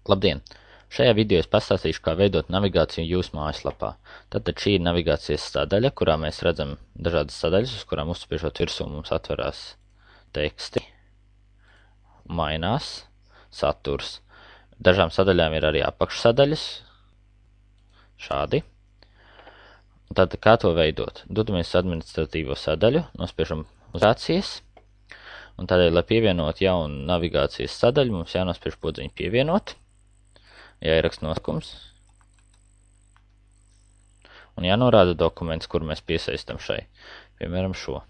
Labdien! Šajā video es pastāstīšu, kā veidot navigāciju jūsu mājaslapā. Tātad šī ir navigācijas sadaļa, kurā mēs redzam dažādas sadaļas, uz kurām uzspiežot virsū mums atverās teksti, mainās saturs. Dažām sadaļām ir arī apakšsadaļas, šādi. Tātad kā to veidot? Dodamies administratīvo sadaļu, nospiežam navigācijas, un tādēļ, lai pievienot jaunu navigācijas sadaļu, mums jānospiež podziņu pievienot. Jāieraksta nosaukums un jānorāda dokuments, kuru mēs piesaistam šai, piemēram šo.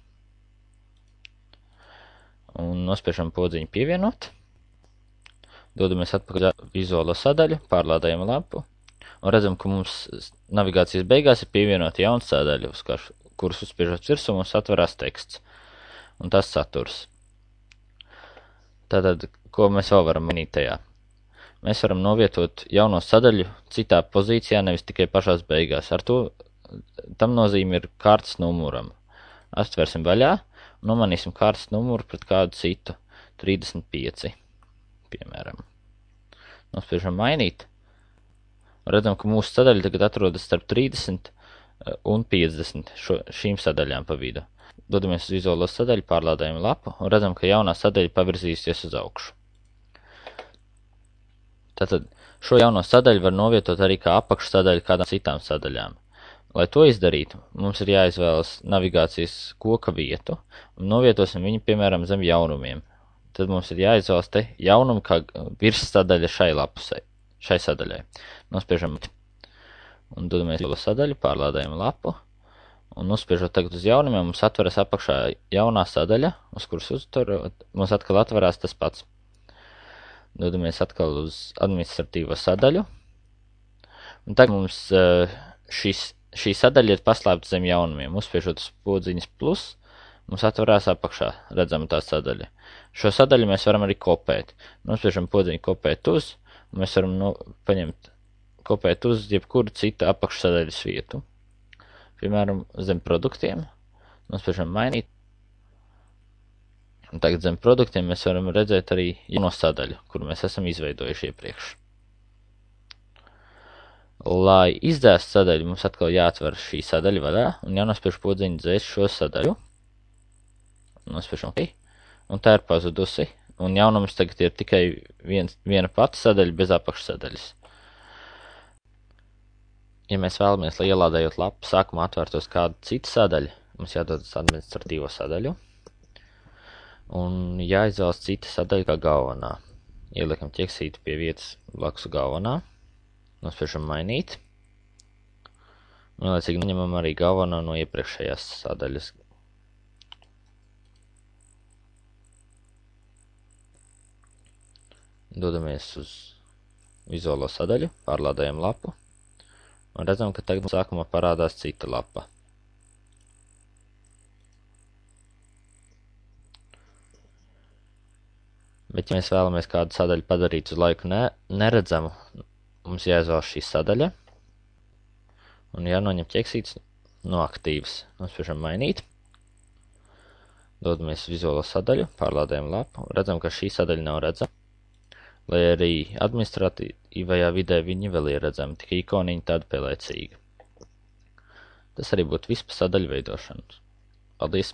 Un nospiežam podziņu pievienot, dodamies atpakaļ vizuālo sadaļu, pārlādējam lapu un redzam, ka mums navigācijas beigās ir pievienota jauna sadaļa, uz kuras uzspiežot virsū mums atverās teksts un tas saturs. Tātad, ko mēs vēl varam mainīt tajā? Mēs varam novietot jauno sadaļu citā pozīcijā, nevis tikai pašās beigās. Ar to tam nozīme ir kartes numuram. Atversim vaļā un nomainīsim kartes numuru pret kādu citu. 35, piemēram. Nospiežam mainīt. Redzam, ka mūsu sadaļa tagad atrodas starp 30 un 50 šīm sadaļām pa vidu. Dodamies uz vizuālo sadaļu, pārlādējam lapu un redzam, ka jaunā sadaļa pavirzīsies uz augšu. Tātad šo jauno sadaļu var novietot arī kā apakšsadaļu kādām citām sadaļām. Lai to izdarītu, mums ir jāizvēlas navigācijas koka vietu un novietosim viņu, piemēram, zem jaunumiem. Tad mums ir jāizvēlas te jaunumu kā virssadaļa šai lapusai, šai sadaļai. Nospiežam un dodamies uz sadaļu, pārlādējam lapu un nospiežot tagad uz jaunumiem, mums atveras apakšā jaunā sadaļa, uz kuras uzturot, mums atkal atverās tas pats. Dodamies atkal uz administratīvo sadaļu. Un tagad mums šī sadaļa ir paslēpta zem jaunumiem. Uzspiežot uz podziņas plus, mums atverās apakšā redzama tā sadaļa. Šo sadaļu mēs varam arī kopēt. Nospiežam podziņu kopēt uz, un mēs varam paņemt kopēt uz jebkuru citu apakšsadaļas vietu. Piemēram, zem produktiem. Nospiežam mainīt. Un tagad zem produktiem mēs varam redzēt arī jauno sadaļu, kuru mēs esam izveidojuši iepriekš. Lai izdēstu sadaļu, mums atkal jāatver šī sadaļa vaļā un jānospiež podziņu dzēst šo sadaļu. Nospiežam OK. Un tā ir pazudusi. Un jaunums tagad ir tikai viena pati sadaļa bez apakšsadaļas. Ja mēs vēlamies, lai ielādējot lapu sākumā atvērtos kādu citu sadaļu, mums jādodas administratīvo sadaļu. Un jāizvēlas cita sadaļa kā galvenā. Ieliekam ķeksīti pie vietas blakus galvenā. Nospiežam mainīt. Un vienlaicīgi noņemam arī galveno no iepriekšējās sadaļas. Dodamies uz vizuālo sadaļu, pārlādējam lapu. Un redzam, ka tagad sākumā parādās cita lapa. Bet, ja mēs vēlamies kādu sadaļu padarīt uz laiku neredzamu, mums jāizvēlas šī sadaļa un jānoņem ķeksītis no aktīvas. Nospiežam mainīt. Dodamies vizuālo sadaļu, pārlādējam lapu un redzam, ka šī sadaļa nav redzama. Lai arī administratīvajā vidē viņi vēl ir redzami, tikai ikoniņi tāda pelēcīga. Tas arī būtu viss par sadaļu veidošanu. Paldies!